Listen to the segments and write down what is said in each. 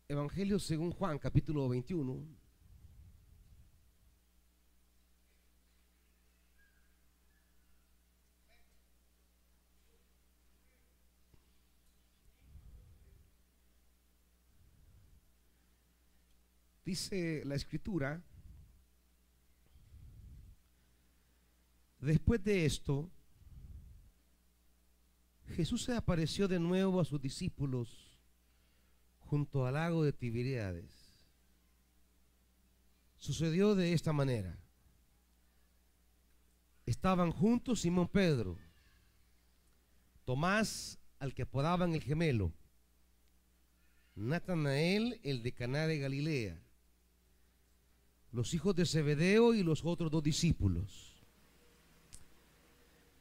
Evangelio según Juan, capítulo 21. Dice la escritura: después de esto, Jesús se apareció de nuevo a sus discípulos junto al lago de Tiberíades. Sucedió de esta manera: estaban juntos Simón Pedro, Tomás, al que apodaban el gemelo, Natanael, el de Caná de Galilea, los hijos de Zebedeo y los otros dos discípulos.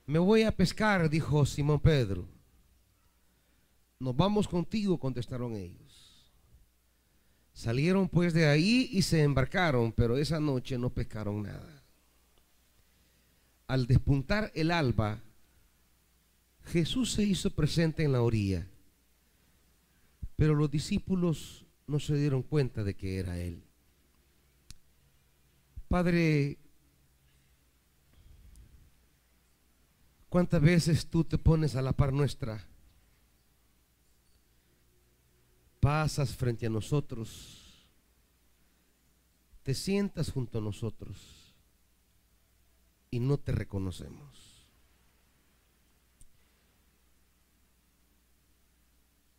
Me voy a pescar, dijo Simón Pedro. Nos vamos contigo, contestaron ellos. Salieron pues de ahí y se embarcaron, pero esa noche no pescaron nada. Al despuntar el alba, Jesús se hizo presente en la orilla, pero los discípulos no se dieron cuenta de que era Él. Padre, ¿cuántas veces tú te pones a la par nuestra? Pasas frente a nosotros, te sientas junto a nosotros y no te reconocemos.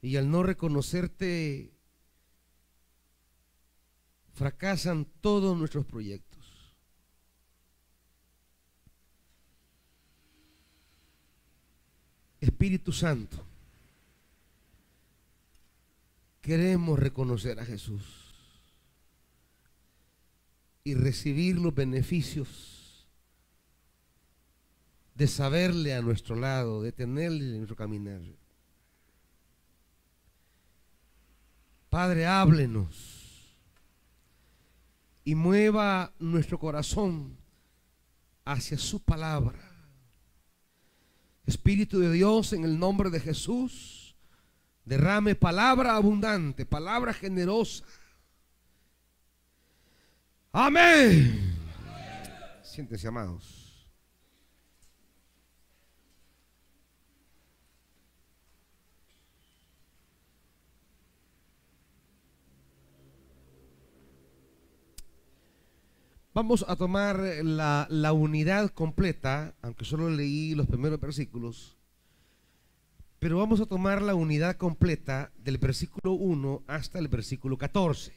Y al no reconocerte, fracasan todos nuestros proyectos. Espíritu Santo, queremos reconocer a Jesús y recibir los beneficios de saberle a nuestro lado, de tenerle en nuestro caminar. Padre, háblenos y mueva nuestro corazón hacia su palabra. Espíritu de Dios, en el nombre de Jesús, derrame palabra abundante, palabra generosa. Amén. Siéntense, amados. Vamos a tomar la unidad completa, aunque solo leí los primeros versículos, pero vamos a tomar la unidad completa del versículo 1 hasta el versículo 14.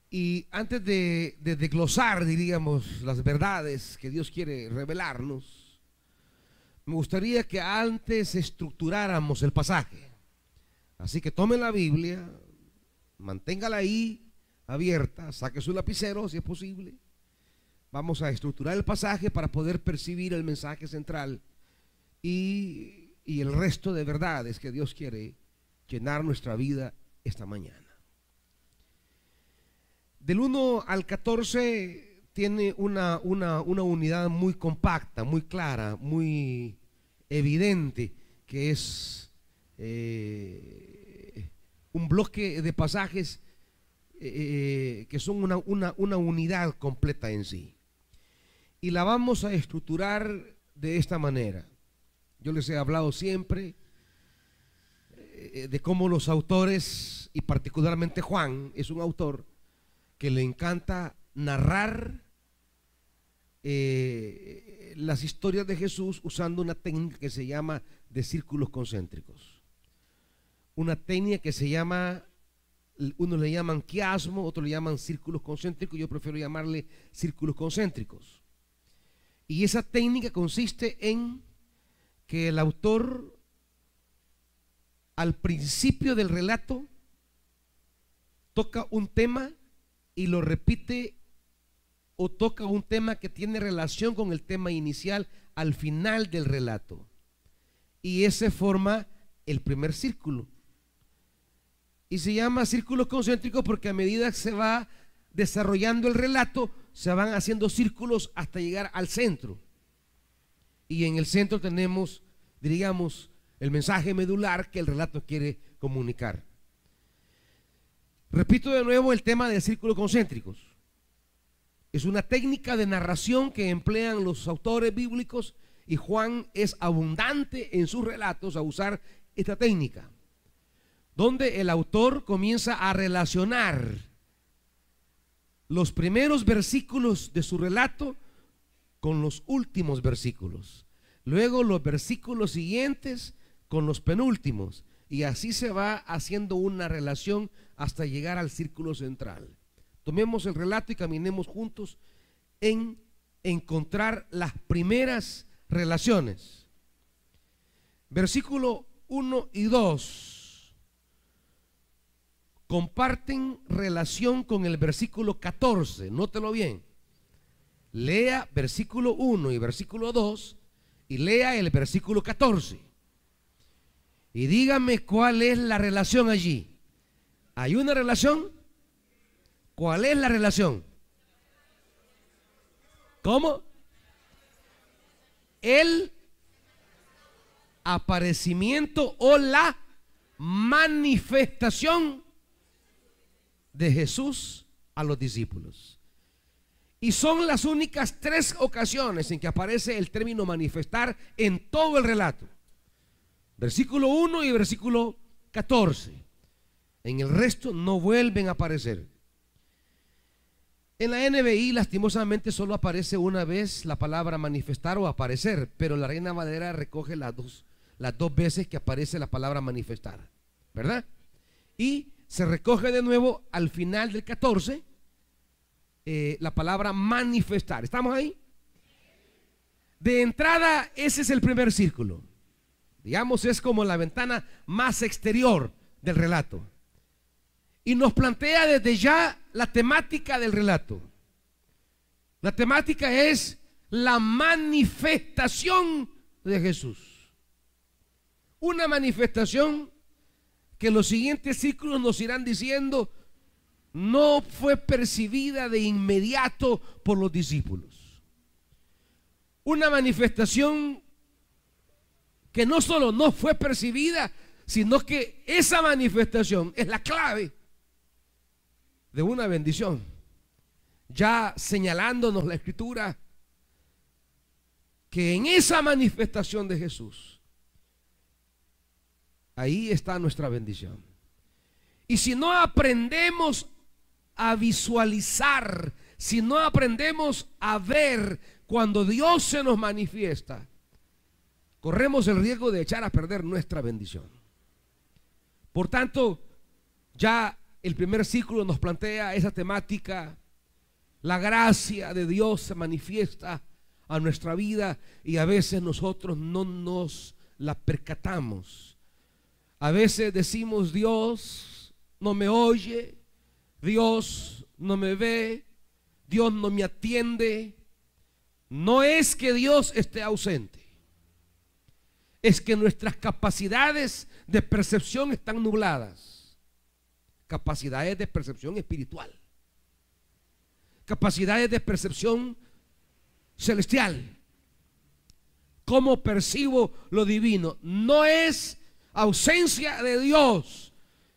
Y antes de desglosar, diríamos, las verdades que Dios quiere revelarnos, me gustaría que antes estructuráramos el pasaje. Así que tome la Biblia, manténgala ahí abierta, saque su lapicero si es posible. Vamos a estructurar el pasaje para poder percibir el mensaje central y el resto de verdades que Dios quiere llenar nuestra vida esta mañana. Del 1 al 14 tiene una unidad muy compacta, muy clara, muy evidente, que es un bloque de pasajes que son una unidad completa en sí. Y la vamos a estructurar de esta manera. Yo les he hablado siempre de cómo los autores, y particularmente Juan, es un autor que le encanta narrar las historias de Jesús usando una técnica que se llama de círculos concéntricos. Una técnica que se llama, unos le llaman quiasmo, otros le llaman círculos concéntricos, yo prefiero llamarle círculos concéntricos. Y esa técnica consiste en que el autor, al principio del relato, toca un tema y lo repite, o toca un tema que tiene relación con el tema inicial al final del relato. Y ese forma el primer círculo. Y se llama círculos concéntricos porque a medida que se va desarrollando el relato, se van haciendo círculos hasta llegar al centro. Y en el centro tenemos, diríamos, el mensaje medular que el relato quiere comunicar. Repito de nuevo el tema de círculos concéntricos. Es una técnica de narración que emplean los autores bíblicos, y Juan es abundante en sus relatos a usar esta técnica, donde el autor comienza a relacionar los primeros versículos de su relato con los últimos versículos, luego los versículos siguientes con los penúltimos, y así se va haciendo una relación hasta llegar al círculo central. Tomemos el relato y caminemos juntos en encontrar las primeras relaciones. Versículo 1 y 2 comparten relación con el versículo 14. Nótelo bien. Lea versículo 1 y versículo 2 y lea el versículo 14. Y dígame cuál es la relación allí. ¿Hay una relación? ¿Cuál es la relación? ¿Cómo? El aparecimiento o la manifestación de Jesús a los discípulos. Y son las únicas 3 ocasiones en que aparece el término manifestar en todo el relato. Versículo 1 y versículo 14. En el resto no vuelven a aparecer. En la NBI lastimosamente solo aparece una vez la palabra manifestar o aparecer, pero la Reina Valera recoge las dos veces que aparece la palabra manifestar, ¿verdad? Y se recoge de nuevo al final del 14 la palabra manifestar. ¿Estamos ahí? De entrada, ese es el primer círculo. Digamos, es como la ventana más exterior del relato. Y nos plantea desde ya la temática del relato. La temática es la manifestación de Jesús. Una manifestación que los siguientes círculos nos irán diciendo no fue percibida de inmediato por los discípulos. Una manifestación que no solo no fue percibida, sino que esa manifestación es la clave de una bendición, ya señalándonos la Escritura que en esa manifestación de Jesús, ahí está nuestra bendición. Y si no aprendemos a visualizar, si no aprendemos a ver cuando Dios se nos manifiesta, corremos el riesgo de echar a perder nuestra bendición. Por tanto, ya el primer círculo nos plantea esa temática. La gracia de Dios se manifiesta a nuestra vida y a veces nosotros no nos la percatamos. A veces decimos: Dios no me oye, Dios no me ve, Dios no me atiende. No es que Dios esté ausente, es que nuestras capacidades de percepción están nubladas. Capacidades de percepción espiritual, capacidades de percepción celestial. ¿Cómo percibo lo divino? No es ausencia de Dios,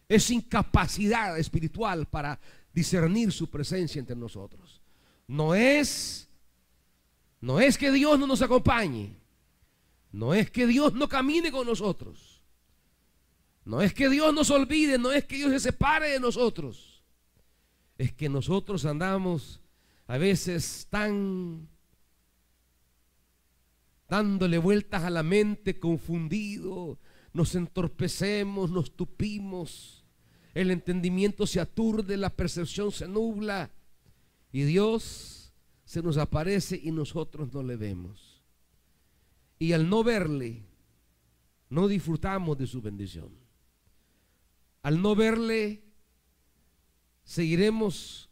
es incapacidad espiritual para discernir su presencia entre nosotros. No es que Dios no nos acompañe, no es que Dios no camine con nosotros, no es que Dios nos olvide, no es que Dios se separe de nosotros. Es que nosotros andamos a veces tan dándole vueltas a la mente, confundido, nos entorpecemos, nos tupimos, el entendimiento se aturde, la percepción se nubla y Dios se nos aparece y nosotros no le vemos. Y al no verle, no disfrutamos de su bendición. Al no verle, seguiremos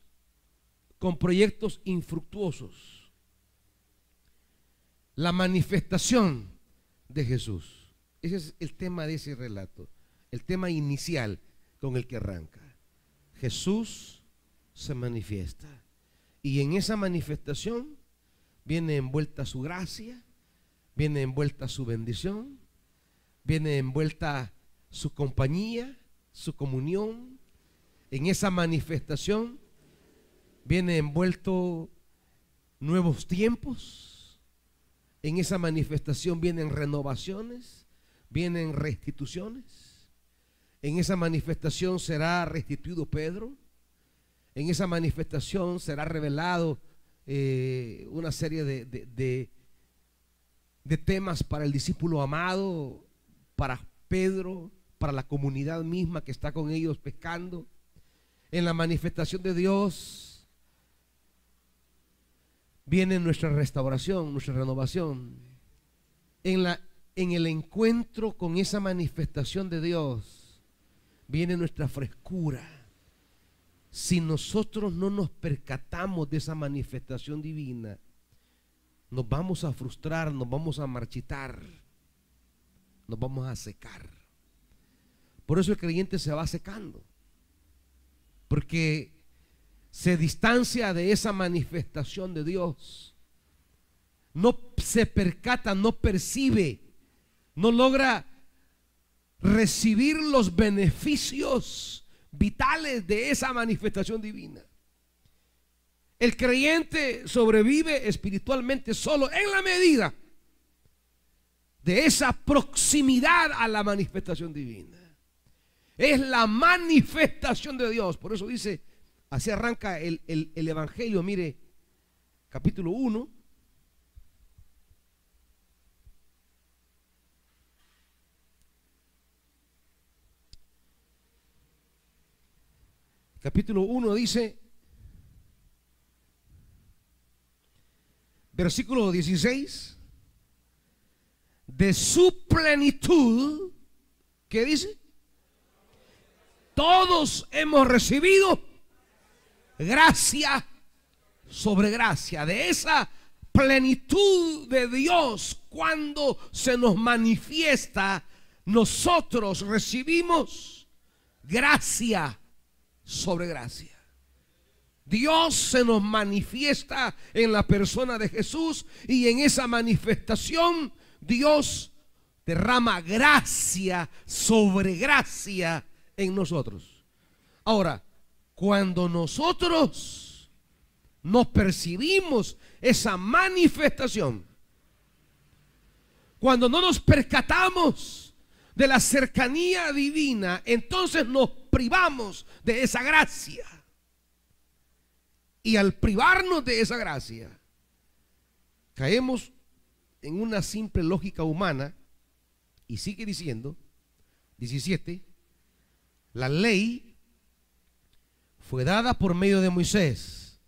con proyectos infructuosos. La manifestación de Jesús, ese es el tema de ese relato, el tema inicial con el que arranca. Jesús se manifiesta y en esa manifestación viene envuelta su gracia, viene envuelta su bendición, viene envuelta su compañía, su comunión. En esa manifestación viene envuelto nuevos tiempos. En esa manifestación vienen renovaciones, vienen restituciones. En esa manifestación será restituido Pedro. En esa manifestación será revelado una serie de temas para el discípulo amado, para Pedro, para la comunidad misma que está con ellos pescando. En la manifestación de Dios viene nuestra restauración, nuestra renovación. En el encuentro con esa manifestación de Dios viene nuestra frescura. Si nosotros no nos percatamos de esa manifestación divina, nos vamos a frustrar, nos vamos a marchitar, nos vamos a secar. Por eso el creyente se va secando, porque se distancia de esa manifestación de Dios. No se percata, no percibe, no logra recibir los beneficios vitales de esa manifestación divina. El creyente sobrevive espiritualmente solo en la medida de esa proximidad a la manifestación divina. Es la manifestación de Dios. Por eso dice, así arranca el Evangelio. Mire, capítulo 1. Capítulo 1 dice, versículo 16, de su plenitud, ¿qué dice? Todos hemos recibido gracia sobre gracia. De esa plenitud de Dios, cuando se nos manifiesta, nosotros recibimos gracia sobre gracia. Dios se nos manifiesta en la persona de Jesús, y en esa manifestación Dios derrama gracia sobre gracia en nosotros. Ahora, cuando nosotros no percibimos esa manifestación, cuando no nos percatamos de la cercanía divina, entonces nos privamos de esa gracia. Y al privarnos de esa gracia, caemos en una simple lógica humana. Y sigue diciendo, 17, la ley fue dada por medio de Moisés,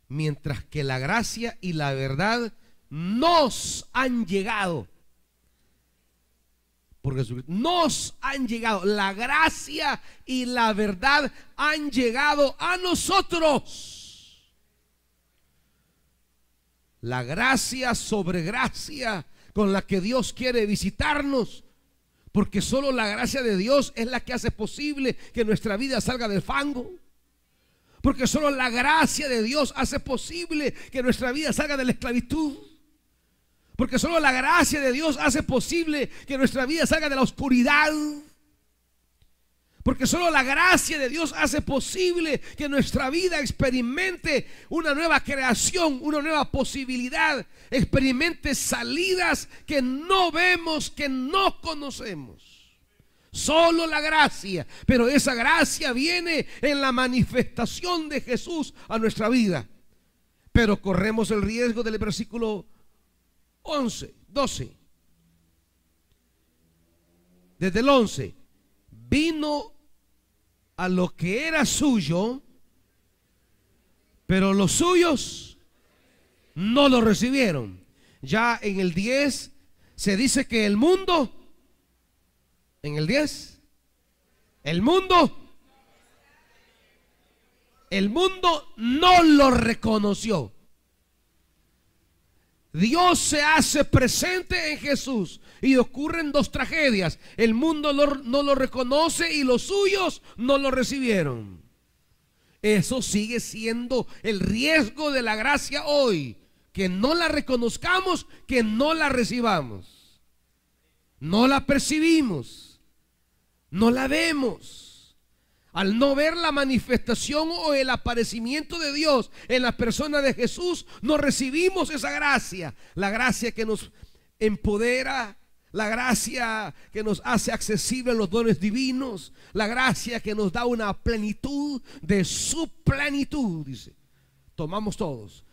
mientras que la gracia y la verdad nos han llegado por Jesucristo. Nos han llegado. La gracia y la verdad han llegado a nosotros. La gracia sobre gracia con la que Dios quiere visitarnos, porque solo la gracia de Dios es la que hace posible que nuestra vida salga del fango. Porque solo la gracia de Dios hace posible que nuestra vida salga de la esclavitud. Porque solo la gracia de Dios hace posible que nuestra vida salga de la oscuridad. Porque solo la gracia de Dios hace posible que nuestra vida experimente una nueva creación, una nueva posibilidad, experimente salidas que no vemos, que no conocemos. Solo la gracia, pero esa gracia viene en la manifestación de Jesús a nuestra vida. Pero corremos el riesgo del versículo 11, 12. Desde el 11, vino a lo que era suyo, pero los suyos no lo recibieron. Ya en el 10 se dice que el mundo, en el 10, el mundo no lo reconoció. Dios se hace presente en Jesús y ocurren dos tragedias. El mundo no lo reconoce y los suyos no lo recibieron. Eso sigue siendo el riesgo de la gracia hoy, que no la reconozcamos, que no la recibamos. no la percibimos, no la vemos. Al no ver la manifestación o el aparecimiento de Dios en la persona de Jesús, no recibimos esa gracia, la gracia que nos empodera, la gracia que nos hace accesibles los dones divinos, la gracia que nos da una plenitud de su plenitud, dice. Tomamos todos.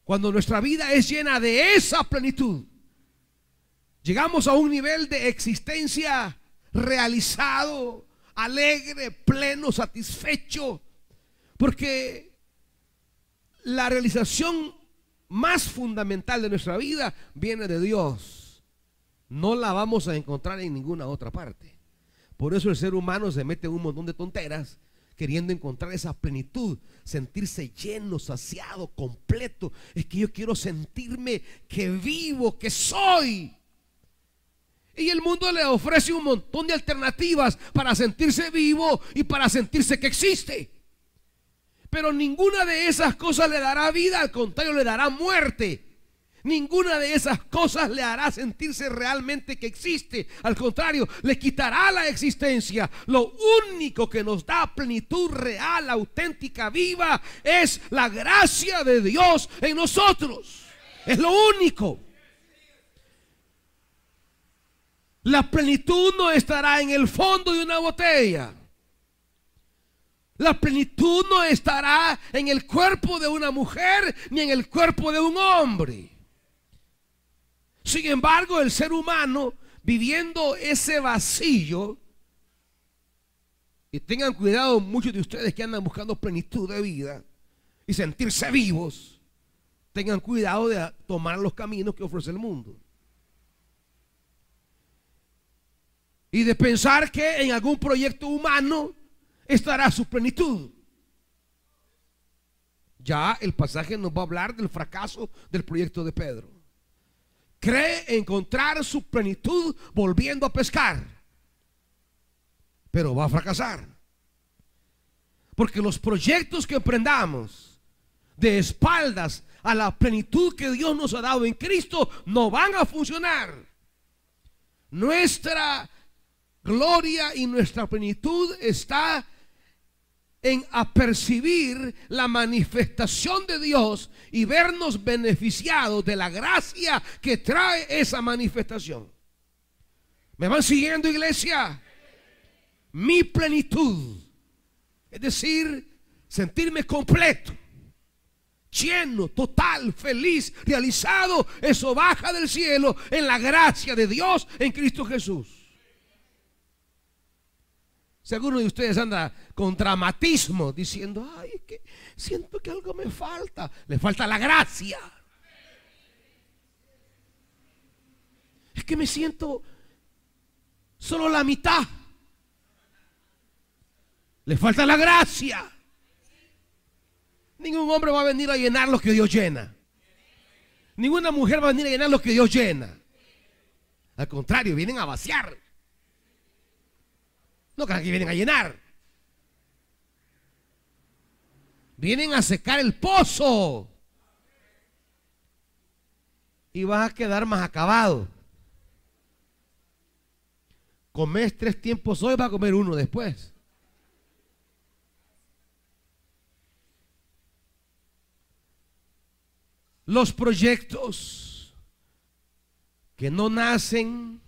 Cuando nuestra vida es llena de esa plenitud, llegamos a un nivel de existencia realizado, alegre, pleno, satisfecho, porque la realización más fundamental de nuestra vida viene de Dios. No la vamos a encontrar en ninguna otra parte. Por eso el ser humano se mete en un montón de tonteras queriendo encontrar esa plenitud, sentirse lleno, saciado, completo. Es que yo quiero sentirme que vivo, que soy. Y el mundo le ofrece un montón de alternativas para sentirse vivo y para sentirse que existe. Pero ninguna de esas cosas le dará vida, al contrario, le dará muerte. Ninguna de esas cosas le hará sentirse realmente que existe. Al contrario, le quitará la existencia. Lo único que nos da plenitud real, auténtica, viva, es la gracia de Dios en nosotros. Es lo único. La plenitud no estará en el fondo de una botella. La plenitud no estará en el cuerpo de una mujer ni en el cuerpo de un hombre. Sin embargo, el ser humano, viviendo ese vacío, y tengan cuidado muchos de ustedes que andan buscando plenitud de vida y sentirse vivos, tengan cuidado de tomar los caminos que ofrece el mundo. Y de pensar que en algún proyecto humano estará su plenitud. Ya el pasaje nos va a hablar del fracaso del proyecto de Pedro. Cree encontrar su plenitud volviendo a pescar, pero va a fracasar. Porque los proyectos que emprendamos de espaldas a la plenitud que Dios nos ha dado en Cristo no van a funcionar. Nuestra gloria y nuestra plenitud está en apercibir la manifestación de Dios y vernos beneficiados de la gracia que trae esa manifestación. ¿Me van siguiendo, iglesia? Mi plenitud, es decir, sentirme completo, lleno, total, feliz, realizado, eso baja del cielo en la gracia de Dios en Cristo Jesús. Si alguno de ustedes anda con dramatismo diciendo, ay, es que siento que algo me falta, le falta la gracia. Es que me siento solo la mitad, le falta la gracia. Ningún hombre va a venir a llenar lo que Dios llena. Ninguna mujer va a venir a llenar lo que Dios llena. Al contrario, vienen a vaciar. No, que aquí vienen a llenar. Vienen a secar el pozo. Y vas a quedar más acabado. Comes 3 tiempos hoy, vas a comer 1 después. Los proyectos que no nacen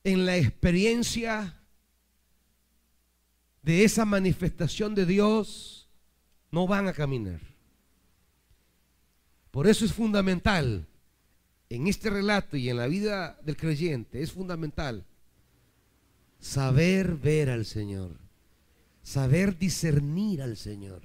en la experiencia de esa manifestación de Dios no van a caminar. Por eso es fundamental en este relato y en la vida del creyente, es fundamental saber ver al Señor, saber discernir al Señor.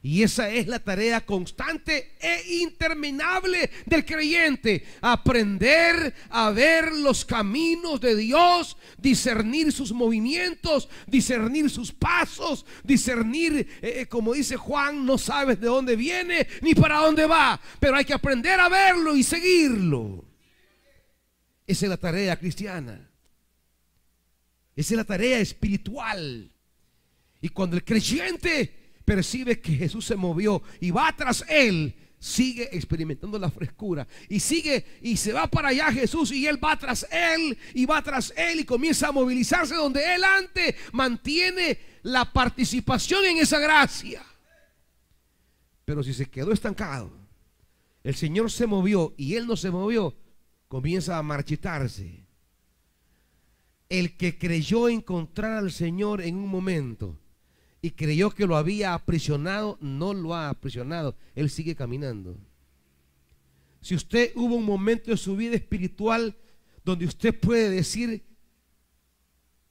Y esa es la tarea constante e interminable del creyente: aprender a ver los caminos de Dios, discernir sus movimientos, discernir sus pasos, discernir, como dice Juan, no sabes de dónde viene ni para dónde va, pero hay que aprender a verlo y seguirlo. Esa es la tarea cristiana. Esa es la tarea espiritual. Y cuando el creyente percibe que Jesús se movió y va tras él, sigue experimentando la frescura y sigue y se va para allá Jesús, y él va tras él y va tras él y comienza a movilizarse donde él antes mantiene la participación en esa gracia. Pero si se quedó estancado, el Señor se movió y él no se movió, comienza a marchitarse. El que creyó encontrar al Señor en un momento y creyó que lo había aprisionado, no lo ha aprisionado, él sigue caminando. Si usted hubo un momento de su vida espiritual donde usted puede decir,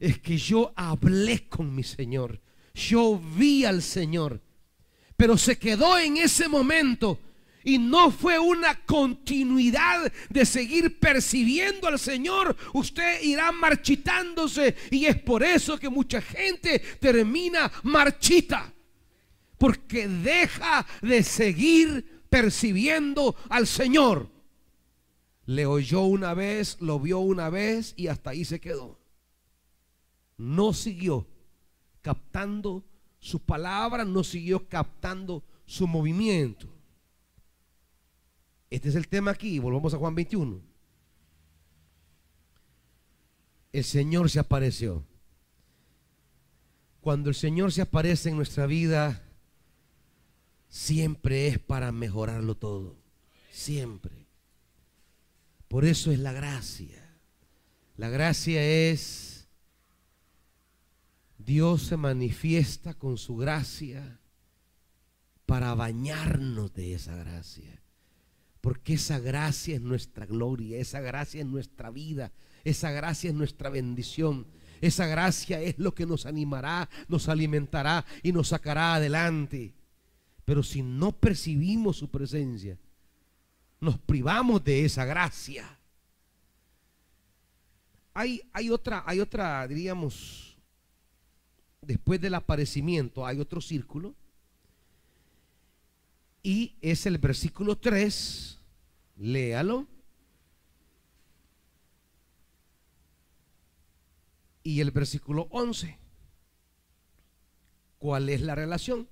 es que yo hablé con mi Señor, yo vi al Señor, pero se quedó en ese momento y no fue una continuidad de seguir percibiendo al Señor, usted irá marchitándose, y es por eso que mucha gente termina marchita, porque deja de seguir percibiendo al Señor. Le oyó una vez, lo vio una vez y hasta ahí se quedó. No siguió captando su palabra, no siguió captando su movimiento. Este es el tema aquí. Volvamos a Juan 21. El Señor se apareció. Cuando el Señor se aparece en nuestra vida, siempre es para mejorarlo todo. Siempre. Por eso es la gracia. La gracia es, Dios se manifiesta con su gracia para bañarnos de esa gracia. Porque esa gracia es nuestra gloria, esa gracia es nuestra vida, esa gracia es nuestra bendición, esa gracia es lo que nos animará, nos alimentará y nos sacará adelante. Pero si no percibimos su presencia, nos privamos de esa gracia. Hay otra, diríamos, después del aparecimiento hay otro círculo. Y es el versículo 3, léalo. Y el versículo 11. ¿Cuál es la relación?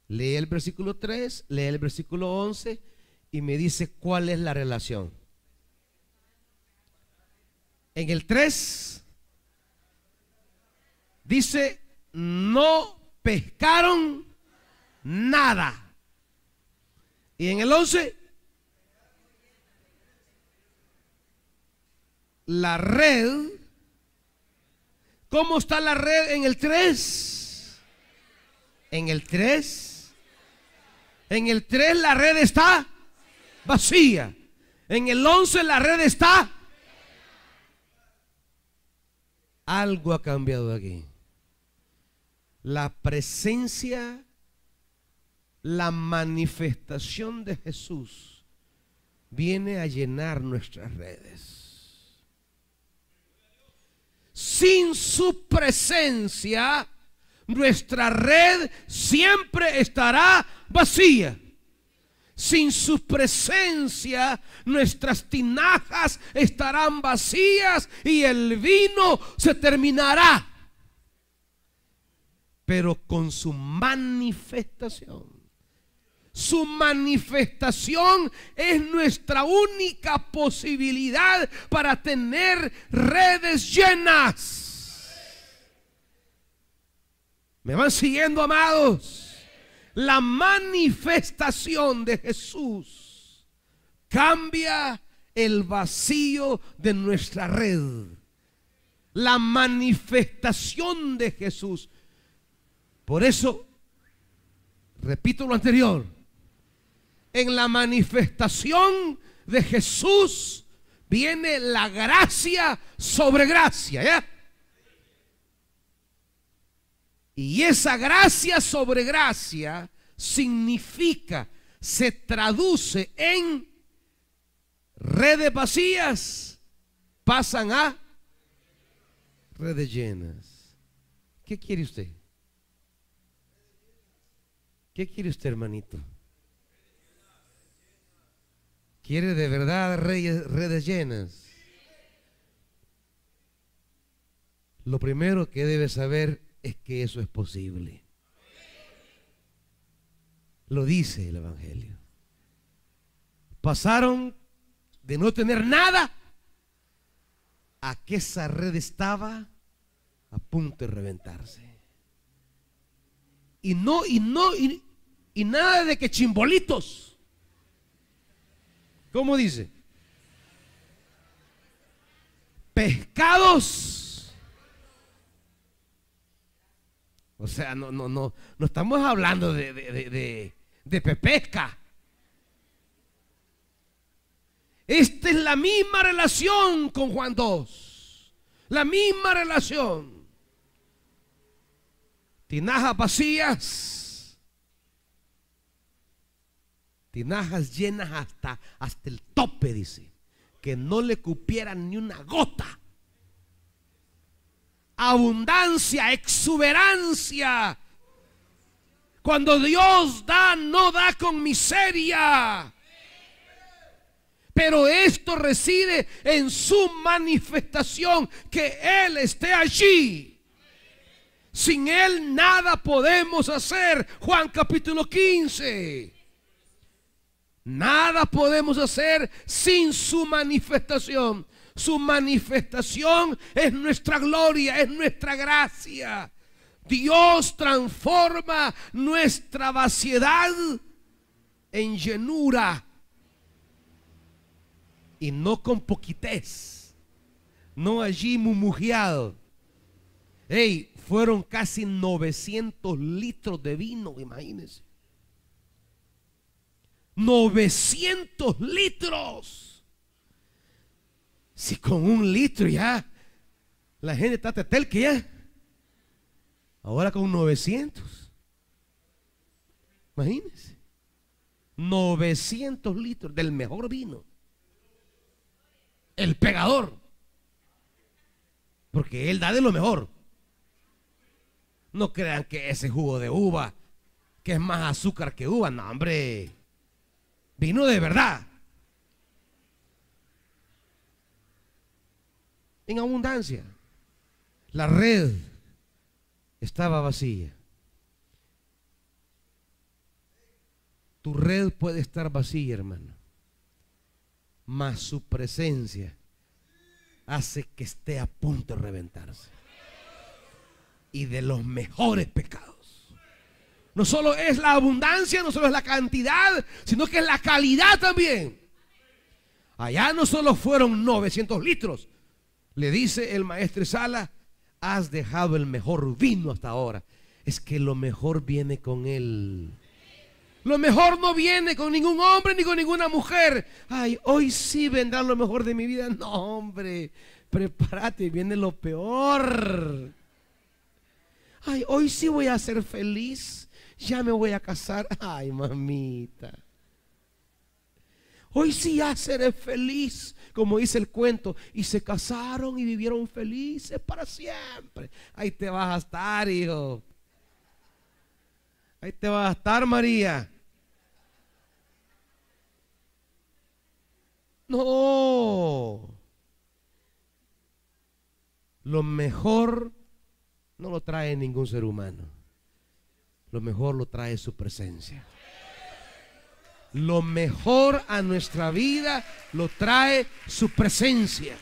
Lee el versículo 3, lee el versículo 11 y me dice cuál es la relación. En el 3 dice, no pescaron nada. Y en el 11, la red. ¿Cómo está la red en el 3? En el 3. En el 3 la red está vacía. En el 11 la red está. Algo ha cambiado aquí. La presencia, la manifestación de Jesús viene a llenar nuestras redes. Sin su presencia, nuestra red siempre estará vacía. Sin su presencia, nuestras tinajas estarán vacías y el vino se terminará. Pero con su manifestación. Su manifestación es nuestra única posibilidad para tener redes llenas. ¿Me van siguiendo, amados? La manifestación de Jesús cambia el vacío de nuestra red. La manifestación de Jesús. Por eso, repito lo anterior, en la manifestación de Jesús viene la gracia sobre gracia, ¿ya? Y esa gracia sobre gracia significa, se traduce en redes vacías, pasan a redes llenas. ¿Qué quiere usted? ¿Qué quiere usted, hermanito? ¿Quiere de verdad redes llenas? Lo primero que debe saber es que eso es posible. Lo dice el Evangelio. Pasaron de no tener nada a que esa red estaba a punto de reventarse. Y nada de que chimbolitos. ¿Cómo dice? Pescados. O sea, no estamos hablando de pesca. Esta es la misma relación con Juan 2. La misma relación. Tinajas vacías. Tinajas llenas hasta el tope, dice. Que no le cupieran ni una gota. Abundancia, exuberancia. Cuando Dios da, no da con miseria. Pero esto reside en su manifestación, que Él esté allí. Sin Él nada podemos hacer. Juan capítulo 15. Nada podemos hacer sin su manifestación. Su manifestación es nuestra gloria, es nuestra gracia. Dios transforma nuestra vaciedad en llenura. Y no con poquitez, no allí mumujeado. Hey, fueron casi 900 litros de vino, imagínense. 900 litros. Si con 1 litro ya la gente está tetel que ya. Ahora con 900. Imagínense. 900 litros del mejor vino. El pegador. Porque Él da de lo mejor. No crean que ese jugo de uva, que es más azúcar que uva. No, hombre. Vino de verdad. En abundancia. La red estaba vacía. Tu red puede estar vacía, hermano, mas su presencia hace que esté a punto de reventarse. Y de los mejores pecados. No solo es la abundancia, no solo es la cantidad, sino que es la calidad también. Allá no solo fueron 900 litros. Le dice el maestro Sala: has dejado el mejor vino hasta ahora. Es que lo mejor viene con Él. Lo mejor no viene con ningún hombre ni con ninguna mujer. Ay, hoy sí vendrá lo mejor de mi vida. No, hombre, prepárate, viene lo peor. Ay, hoy sí voy a ser feliz. Ya me voy a casar. Ay, mamita. Hoy sí ya seré feliz, como dice el cuento. Y se casaron y vivieron felices para siempre. Ahí te vas a estar, hijo. Ahí te vas a estar, María. No. Lo mejor no lo trae ningún ser humano. Lo mejor lo trae su presencia. Lo mejor a nuestra vida lo trae su presencia.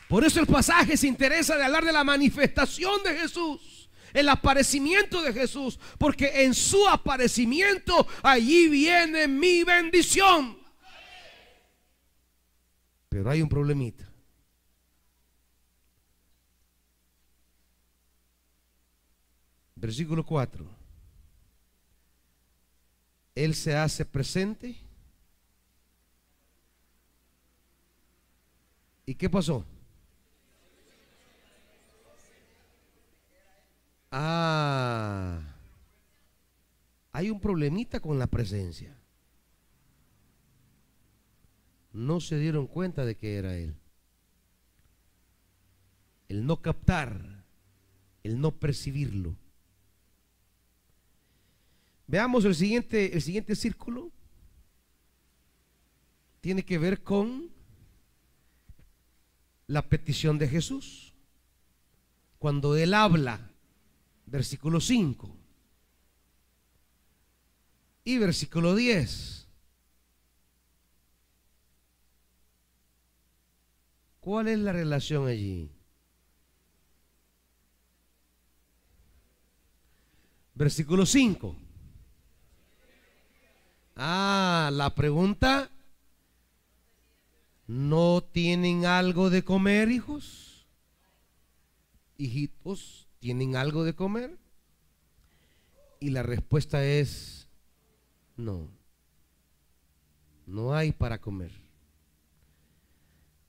Por eso el pasaje se interesa de hablar de la manifestación de Jesús, el aparecimiento de Jesús, porque en su aparecimiento allí viene mi bendición. Pero hay un problemita. Versículo 4. Él se hace presente. ¿Y qué pasó? Hay un problemita con la presencia. No se dieron cuenta de que era Él. El no captar, el no percibirlo. Veamos el siguiente círculo. Tiene que ver con la petición de Jesús. Cuando Él habla, versículo 5, y versículo 10. ¿Cuál es la relación allí? Versículo 5. La pregunta: ¿no tienen algo de comer, hijos? Hijitos, ¿tienen algo de comer? Y la respuesta es no. No hay para comer.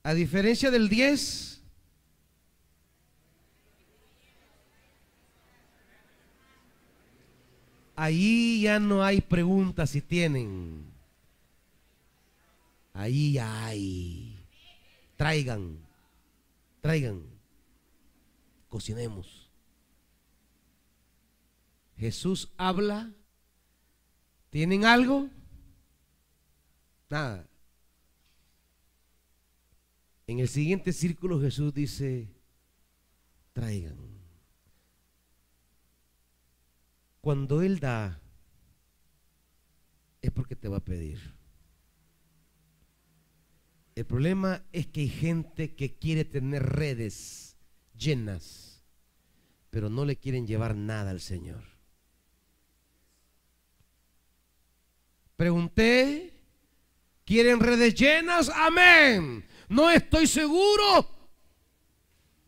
A diferencia del 10, ahí ya no hay preguntas si tienen. Ahí ya hay. Traigan, cocinemos. Jesús habla. ¿Tienen algo? Nada. En el siguiente círculo Jesús dice: traigan. Cuando Él da, es porque te va a pedir. El problema es que hay gente que quiere tener redes llenas, pero no le quieren llevar nada al Señor. Pregunté: ¿quieren redes llenas? Amén. No estoy seguro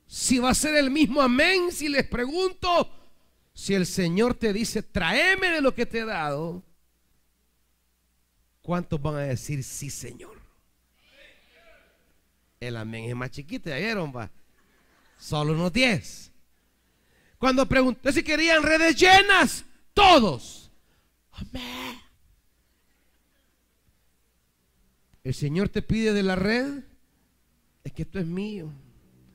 si va a ser el mismo amén si les pregunto. Si el Señor te dice: tráeme de lo que te he dado, ¿cuántos van a decir sí, Señor? El amén es más chiquito, ya vieron, va. Solo unos 10. Cuando pregunté si querían redes llenas, todos: amén. El Señor te pide de la red: es que esto es mío.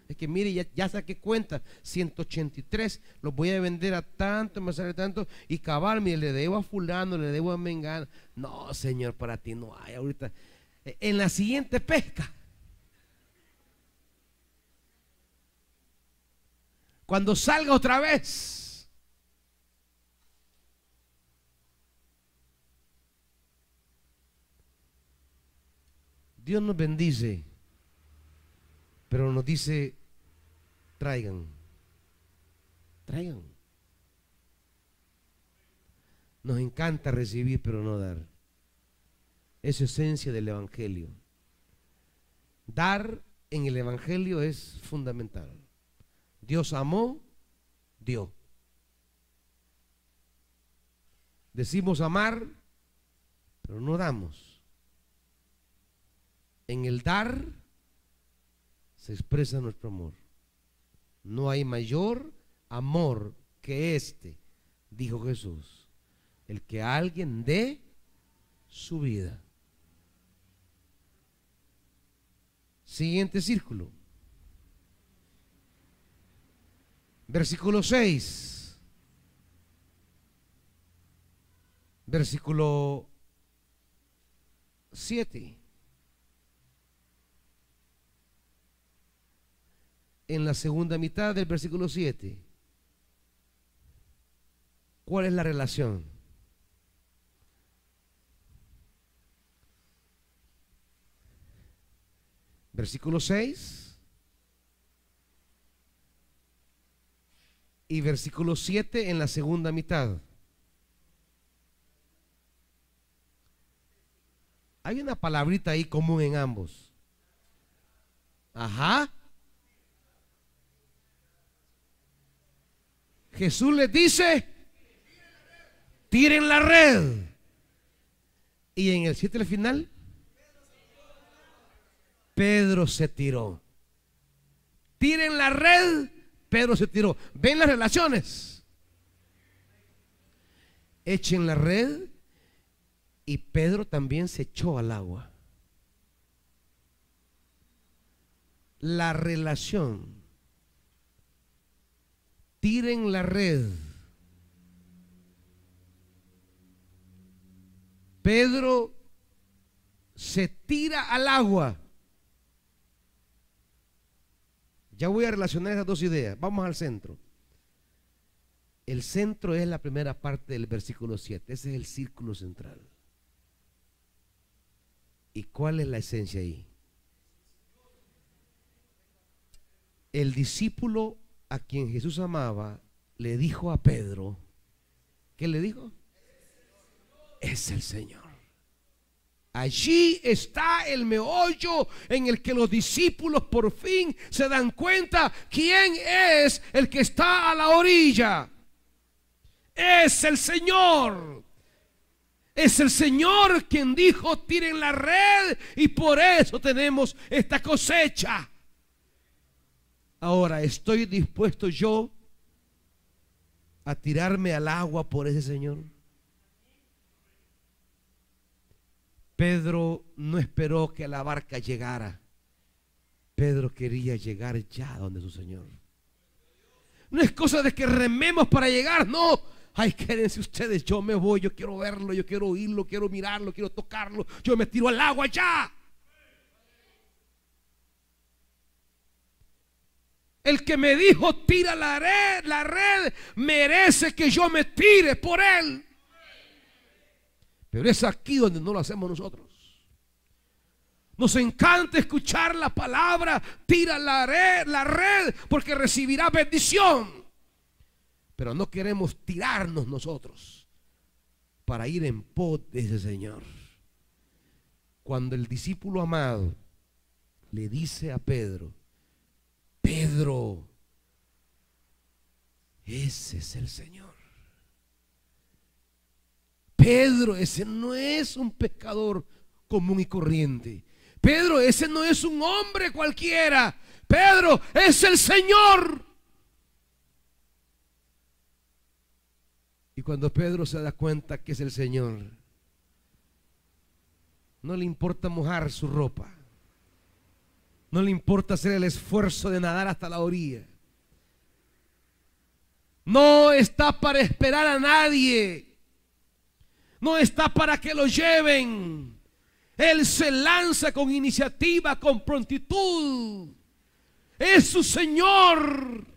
Es que mire, ya saqué cuenta, 183, los voy a vender a tanto, me sale tanto, y cabal, mire, le debo a fulano, le debo a mengano. No, Señor, para ti no hay ahorita. En la siguiente pesca, cuando salga otra vez, Dios nos bendice, pero nos dice: traigan. Nos encanta recibir, pero no dar. Es esencia del Evangelio. Dar en el Evangelio es fundamental. Dios amó, dio. Decimos amar, pero no damos. En el dar se expresa nuestro amor. No hay mayor amor que este, dijo Jesús, el que alguien dé su vida. Siguiente círculo. Versículo 6. Versículo 7. En la segunda mitad del versículo 7, ¿cuál es la relación? Versículo 6 y versículo 7 en la segunda mitad. Hay una palabrita ahí común en ambos. Ajá. Jesús les dice: tiren la red. Y en el 7 al final, Pedro se tiró. Tiren la red, Pedro se tiró. ¿Ven las relaciones? Echen la red y Pedro también se echó al agua. La relación. Tiren la red. Pedro se tira al agua. Ya voy a relacionar esas dos ideas. Vamos al centro. El centro es la primera parte del versículo 7. Ese es el círculo central. ¿Y cuál es la esencia ahí? El discípulo a quien Jesús amaba le dijo a Pedro, ¿qué le dijo? Es el Señor. Allí está el meollo en el que los discípulos por fin se dan cuenta quién es el que está a la orilla. Es el Señor. Es el Señor quien dijo: tiren la red, y por eso tenemos esta cosecha. Ahora, ¿estoy dispuesto yo a tirarme al agua por ese Señor? Pedro no esperó que la barca llegara. Pedro quería llegar ya donde su Señor. No es cosa de que rememos para llegar, no. Ay, quédense ustedes, yo me voy, yo quiero verlo, yo quiero oírlo, quiero mirarlo, quiero tocarlo. Yo me tiro al agua ya. El que me dijo tira la red merece que yo me tire por él. Pero es aquí donde no lo hacemos nosotros. Nos encanta escuchar la palabra, tira la red, porque recibirá bendición. Pero no queremos tirarnos nosotros para ir en pos de ese Señor. Cuando el discípulo amado le dice a Pedro: Pedro, ese es el Señor. Pedro, ese no es un pescador común y corriente. Pedro, ese no es un hombre cualquiera. Pedro, es el Señor. Y cuando Pedro se da cuenta que es el Señor, no le importa mojar su ropa. No le importa hacer el esfuerzo de nadar hasta la orilla. No está para esperar a nadie. No está para que lo lleven. Él se lanza con iniciativa, con prontitud. Es su Señor.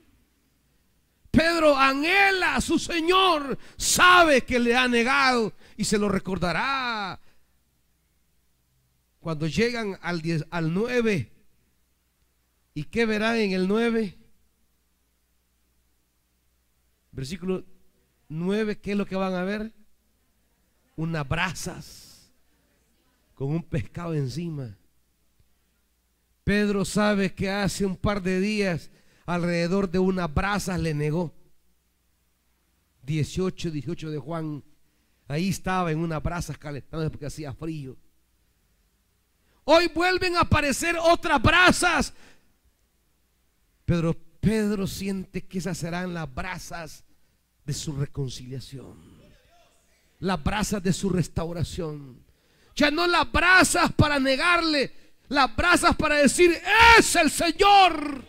Pedro anhela a su Señor. Sabe que le ha negado y se lo recordará. Cuando llegan al 9. ¿Y qué verán en el 9? Versículo 9, ¿qué es lo que van a ver? Unas brasas con un pescado encima. Pedro sabe que hace un par de días alrededor de unas brasas le negó. 18 de Juan. Ahí estaba en unas brasas calentándose porque hacía frío. Hoy vuelven a aparecer otras brasas. Pero Pedro siente que esas serán las brasas de su reconciliación. Las brasas de su restauración. Ya no las brasas para negarle, las brasas para decir: es el Señor.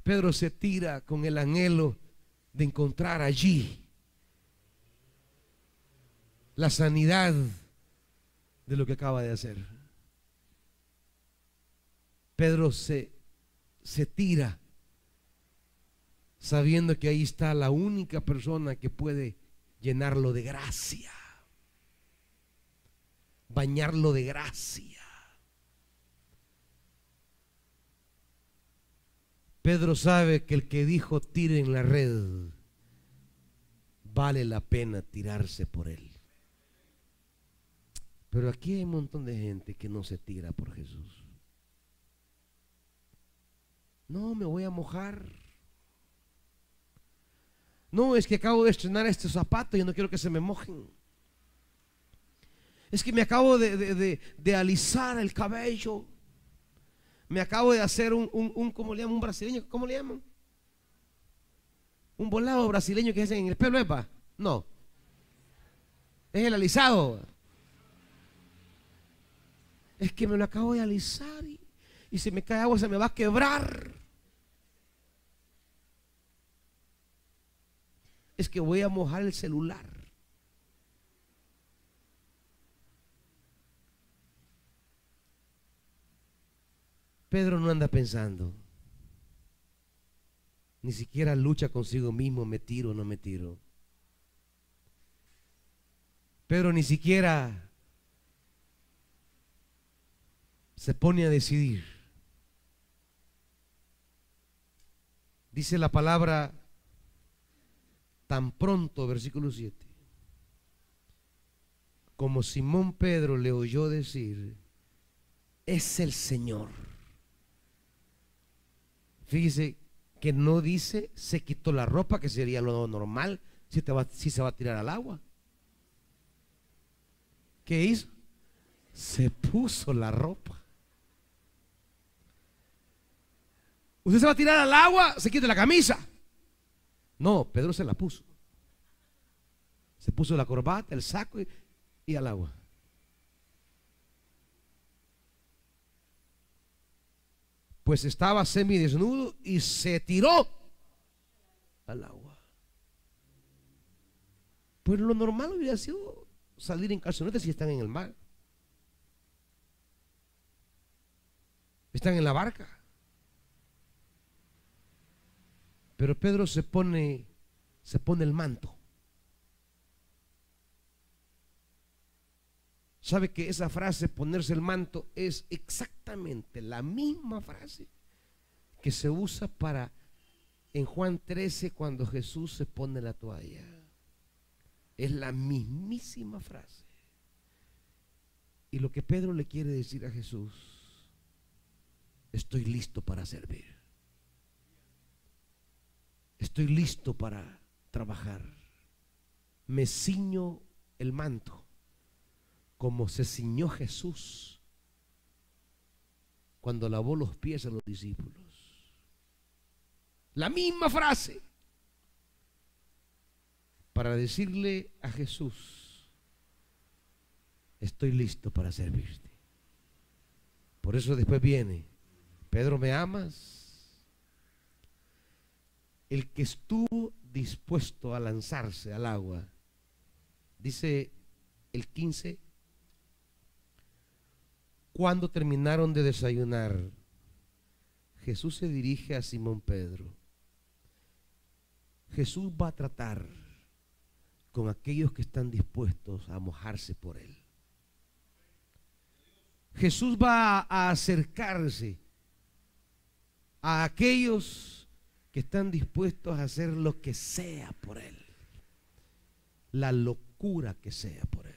Pedro se tira con el anhelo de encontrar allí la sanidad de lo que acaba de hacer. Pedro se tira sabiendo que ahí está la única persona que puede llenarlo de gracia, bañarlo de gracia. Pedro sabe que el que dijo tiren la red, vale la pena tirarse por él. Pero aquí hay un montón de gente que no se tira por Jesús. No, me voy a mojar. No, es que acabo de estrenar este zapato y no quiero que se me mojen. Es que me acabo de alisar el cabello. Me acabo de hacer ¿cómo le llaman? Un brasileño, ¿cómo le llaman? Un volado brasileño que hacen en el pelo, ¿epa? No. Es el alisado. Es que me lo acabo de alisar y si me cae agua se me va a quebrar. Es que voy a mojar el celular. Pedro no anda pensando: Ni siquiera lucha consigo mismo, me tiro o no me tiro. Pedro ni siquiera se pone a decidir. Dice la palabra, tan pronto, versículo 7, como Simón Pedro le oyó decir, es el Señor. Fíjese que no dice se quitó la ropa, que sería lo normal si se va a tirar al agua. ¿Qué hizo? Se puso la ropa. Usted se va a tirar al agua, se quita la camisa. No, Pedro se la puso. Se puso la corbata, el saco y al agua. Pues estaba semidesnudo y se tiró al agua. Pues lo normal hubiera sido salir en calzonetas si están en el mar. Están en la barca. Pero Pedro se pone el manto. ¿Sabe que esa frase, ponerse el manto, es exactamente la misma frase que se usa en Juan 13 cuando Jesús se pone la toalla? Es la mismísima frase. Y lo que Pedro le quiere decir a Jesús, estoy listo para servir. Estoy listo para trabajar. Me ciño el manto como se ciñó Jesús cuando lavó los pies a los discípulos. La misma frase para decirle a Jesús, estoy listo para servirte. Por eso después viene, Pedro, ¿me amas? El que estuvo dispuesto a lanzarse al agua, dice el 15, cuando terminaron de desayunar, Jesús se dirige a Simón Pedro. Jesús va a tratar con aquellos que están dispuestos a mojarse por él. Jesús va a acercarse a aquellos que están dispuestos a hacer lo que sea por él, la locura que sea por él.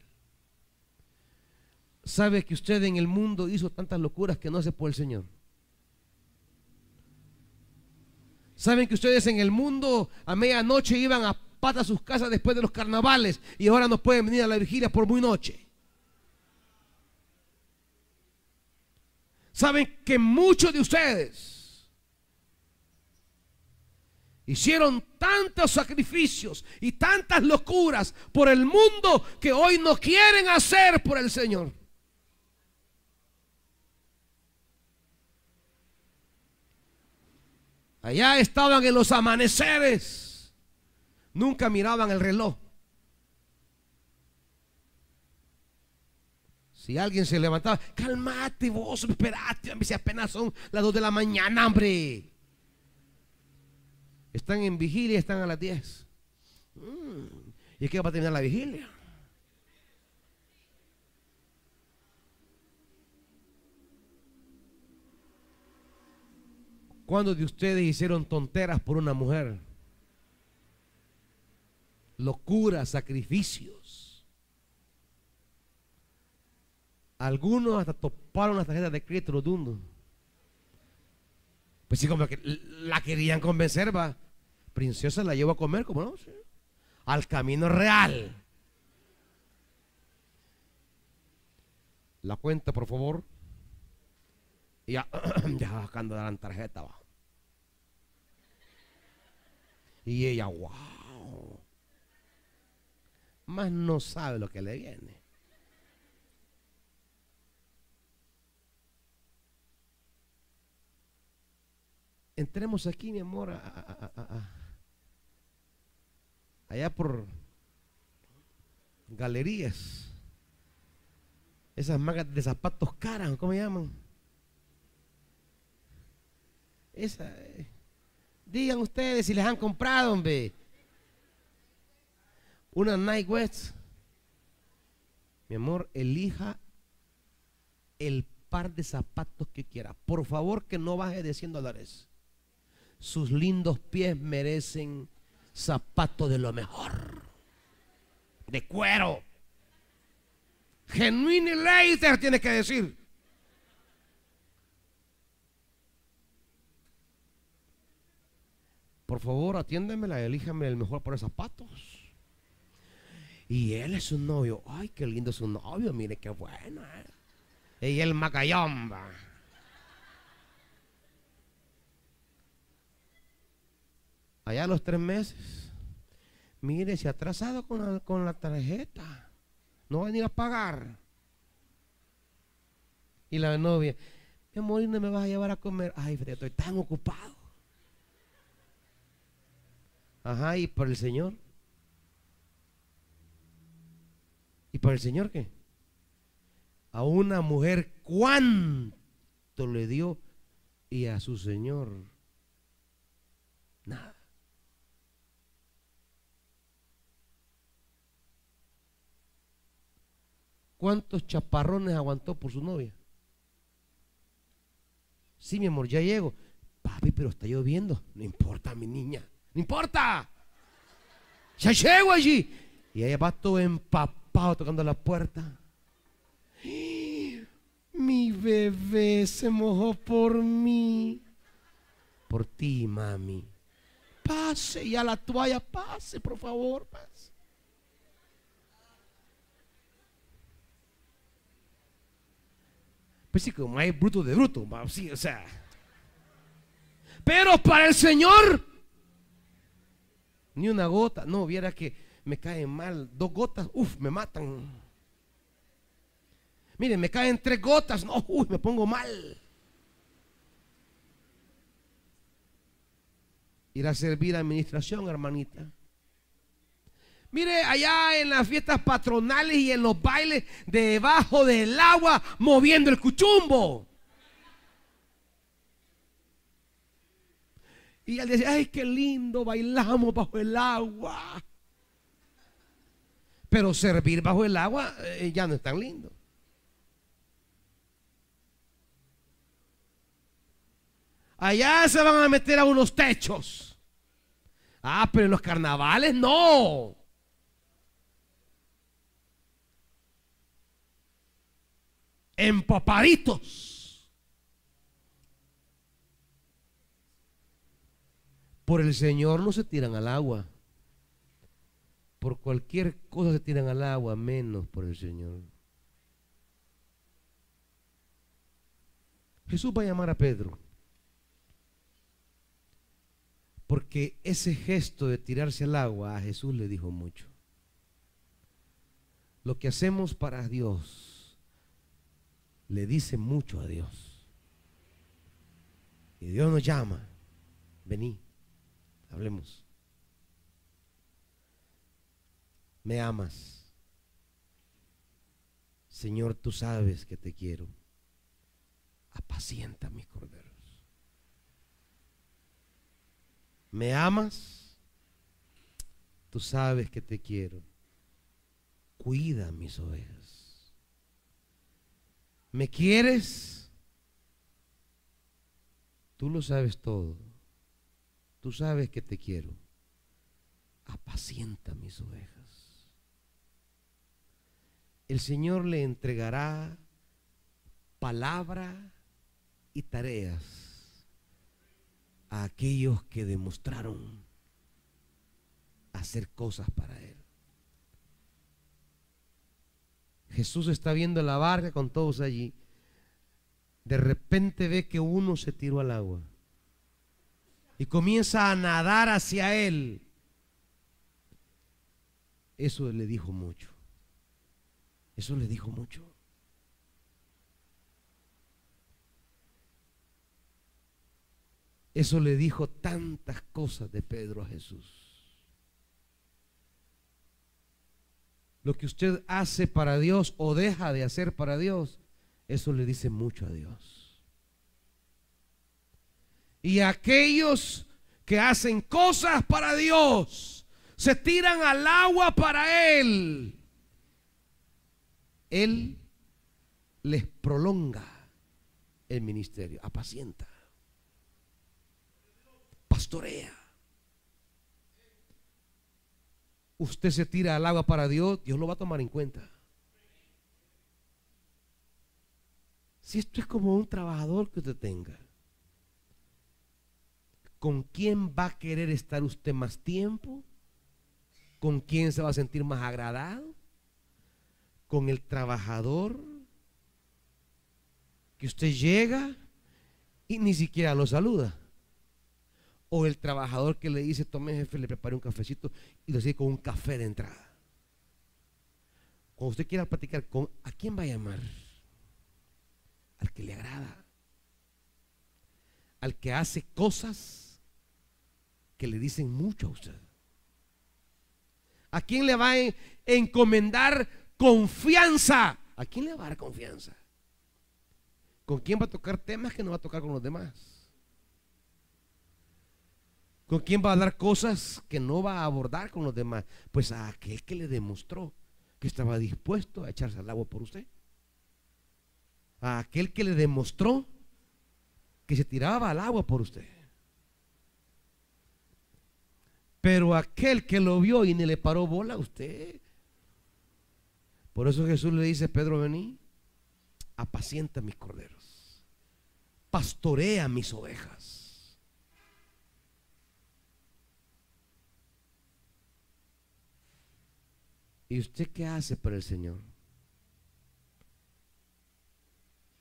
¿Sabe que usted en el mundo hizo tantas locuras que no hace por el Señor? ¿Saben que ustedes en el mundo a medianoche iban a pata a sus casas después de los carnavales y ahora no pueden venir a la vigilia por muy noche? ¿Saben que muchos de ustedes hicieron tantos sacrificios y tantas locuras por el mundo que hoy no quieren hacer por el Señor? Allá estaban en los amaneceres, nunca miraban el reloj. Si alguien se levantaba, cálmate vos, esperate, si apenas son las 2 de la mañana, hombre. Están en vigilia, están a las 10. ¿Y qué va a terminar la vigilia? ¿Cuántos de ustedes hicieron tonteras por una mujer? Locuras, sacrificios. Algunos hasta toparon las tarjetas de crédito rotundo. Pues sí, como que la querían convencer, va. Princesa, la llevo a comer, ¿cómo no? Sí. Al camino real. La cuenta, por favor. Y ya, ya bajando de la tarjeta, va. Y ella, wow. Más no sabe lo que le viene. Entremos aquí, mi amor, allá por galerías. Esas mangas de zapatos caras, ¿cómo llaman? Esa, Digan ustedes si les han comprado, hombre. Una Nike West. Mi amor, elija el par de zapatos que quiera. Por favor, que no baje de $100. Sus lindos pies merecen zapatos de lo mejor. De cuero. Genuine later tiene que decir. Por favor, atiéndemela, elíjame el mejor par de zapatos. Y él es su novio. Ay, qué lindo es su novio, mire qué bueno. Y el macayomba. Allá a los 3 meses, mire, se ha atrasado con la tarjeta. No va a venir a pagar. Y la novia, mi amor, ¿y no me vas a llevar a comer? Ay, Fred, estoy tan ocupado. Ajá, ¿y por el Señor? ¿Y para el Señor qué? A una mujer cuánto le dio y a su Señor nada. ¿Cuántos chaparrones aguantó por su novia? Sí, mi amor, ya llego. Papi, pero está lloviendo. No importa, mi niña. No importa. Ya llego allí. Y ella va todo empapado tocando la puerta. Mi bebé se mojó por mí. Por ti, mami. Pase, y a la toalla, pase, por favor, pase. Pues sí, como hay bruto de bruto, sí, o sea. Pero para el Señor, ni una gota. No, viera que me caen mal 2 gotas, me matan. Miren, me caen 3 gotas, no, me pongo mal. Ir a servir a administración, hermanita. Mire, allá en las fiestas patronales y en los bailes, debajo del agua, moviendo el cuchumbo. Y él decía, ay, qué lindo, bailamos bajo el agua. Pero servir bajo el agua ya no es tan lindo. Allá se van a meter a unos techos. Ah, pero en los carnavales no. Empapaditos. Por el Señor no se tiran al agua. Por cualquier cosa se tiran al agua, menos por el Señor. Jesús va a llamar a Pedro, porque ese gesto de tirarse al agua a Jesús le dijo mucho. Lo que hacemos para Dios le dice mucho a Dios. Y Dios nos llama, vení, hablemos. Me amas, Señor, tú sabes que te quiero. Apacienta mis corderos. ¿Me amas? Tú sabes que te quiero. Cuida mis ovejas. ¿Me quieres? Tú lo sabes todo. Tú sabes que te quiero. Apacienta mis ovejas. El Señor le entregará palabra y tareas a aquellos que demostraron hacer cosas para Él. Jesús está viendo la barca con todos allí. De repente ve que uno se tiró al agua y comienza a nadar hacia Él. Eso le dijo mucho. Eso le dijo mucho. Eso le dijo tantas cosas de Pedro a Jesús. Lo que usted hace para Dios o deja de hacer para Dios, eso le dice mucho a Dios. Y aquellos que hacen cosas para Dios, se tiran al agua para Él, Él les prolonga el ministerio, apacienta, pastorea. Usted se tira al agua para Dios, Dios lo va a tomar en cuenta. Si esto es como un trabajador que usted tenga, ¿con quién va a querer estar usted más tiempo? ¿Con quién se va a sentir más agradado? ¿Con el trabajador que usted llega y ni siquiera lo saluda? ¿O el trabajador que le dice, tome jefe, le prepare un cafecito y lo sigue con un café de entrada? Cuando usted quiera platicar, ¿a quién va a llamar? Al que le agrada, al que hace cosas que le dicen mucho a usted. ¿A quién le va a encomendar confianza? ¿A quién le va a dar confianza? ¿Con quién va a tocar temas que no va a tocar con los demás? ¿Con quién va a dar cosas que no va a abordar con los demás? Pues a aquel que le demostró que estaba dispuesto a echarse al agua por usted. A aquel que le demostró que se tiraba al agua por usted. Pero aquel que lo vio y ni le paró bola a usted. Por eso Jesús le dice: Pedro, vení, apacienta mis corderos, pastorea mis ovejas. ¿Y usted qué hace para el Señor?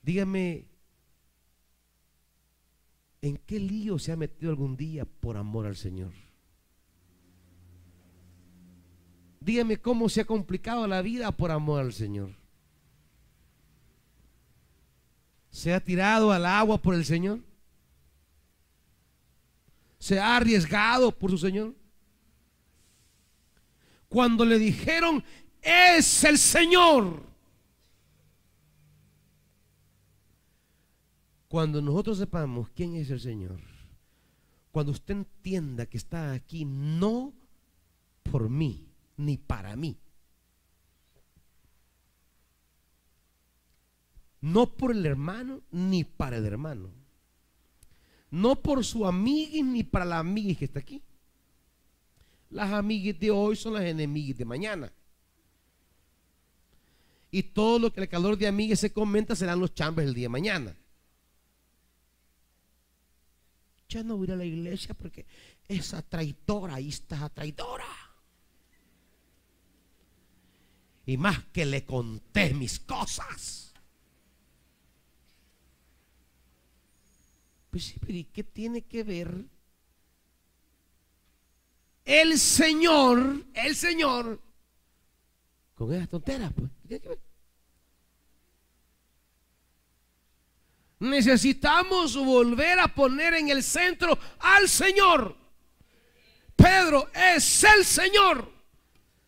Dígame, ¿en qué lío se ha metido algún día por amor al Señor? Dígame cómo se ha complicado la vida por amor al Señor. ¿Se ha tirado al agua por el Señor? ¿Se ha arriesgado por su Señor? Cuando le dijeron, es el Señor. Cuando nosotros sepamos quién es el Señor, cuando usted entienda que está aquí no por mí, ni para mí, no por el hermano, ni para el hermano, no por su amiga, ni para la amiga que está aquí. Las amigas de hoy son las enemigas de mañana. Y todo lo que el calor de amigas se comenta serán los chambres el día de mañana. Ya no voy a ir a la iglesia porque esa traidora, ahí está traidora. Y más que le conté mis cosas. Pues sí, pero ¿y qué tiene que ver el Señor con esas tonteras? Pues, ¿qué tiene que ver? Necesitamos volver a poner en el centro al Señor. Pedro es el Señor.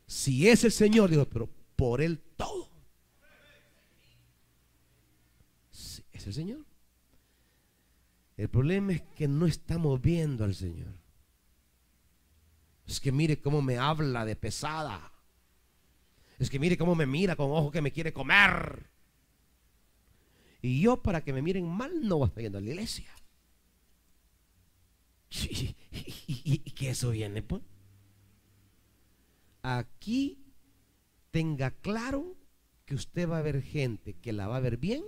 Si es el Señor, digo, pero por Él todo. Sí, es el Señor. El problema es que no estamos viendo al Señor. Es que mire cómo me habla de pesada. Es que mire cómo me mira con ojo que me quiere comer. Y yo, para que me miren mal, no voy a estar yendo a la iglesia. Y que eso viene, pues. Aquí tenga claro que usted va a ver gente que la va a ver bien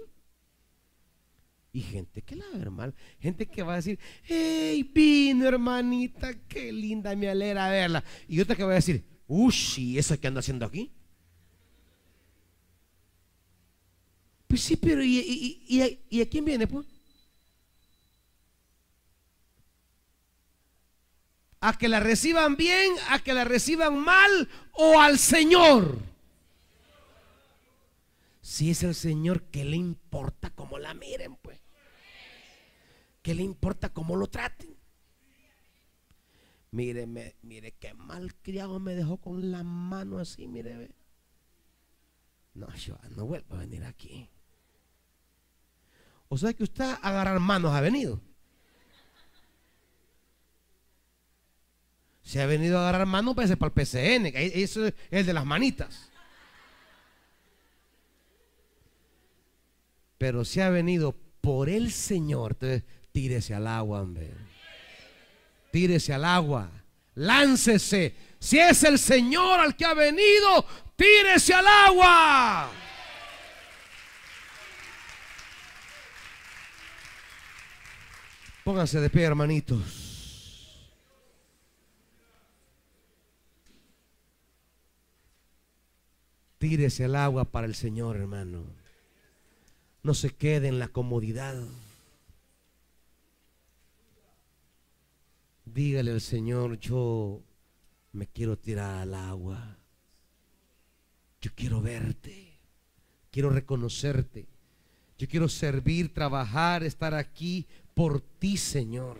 y gente que la va a ver mal. Gente que va a decir, hey, vino hermanita, qué linda, me alegra verla. Y otra que va a decir, ¿y esa que anda haciendo aquí? Pues sí, pero ¿y a quién viene, pues? ¿A que la reciban bien, a que la reciban mal o al Señor? Si es el Señor, ¿qué le importa cómo la miren, pues? ¿Qué le importa cómo lo traten? Mire qué malcriado me dejó con la mano así, mire, ve. No, yo no vuelvo a venir aquí. O sea que usted a agarrar manos ha venido. Si ha venido a agarrar mano, pues es para el PCN, que eso es el de las manitas. Pero si ha venido por el Señor, entonces tírese al agua, hombre. Tírese al agua, láncese. Si es el Señor al que ha venido, tírese al agua. Pónganse de pie, hermanitos. Tírese al agua para el Señor, hermano. No se quede en la comodidad. Dígale al Señor: yo me quiero tirar al agua. Yo quiero verte. Quiero reconocerte. Yo quiero servir, trabajar, estar aquí por ti, Señor.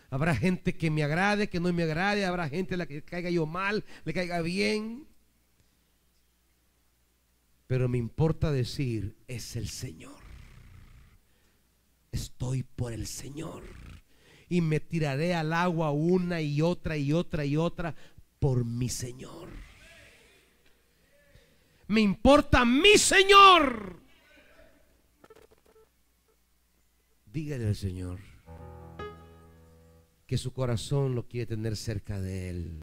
Habrá gente que me agrade, que no me agrade. Habrá gente a la que caiga yo mal, le caiga bien. Pero me importa decir: es el Señor. Estoy por el Señor. Y me tiraré al agua una y otra y otra y otra por mi Señor. Me importa mi Señor. Dígale al Señor que su corazón lo quiere tener cerca de Él.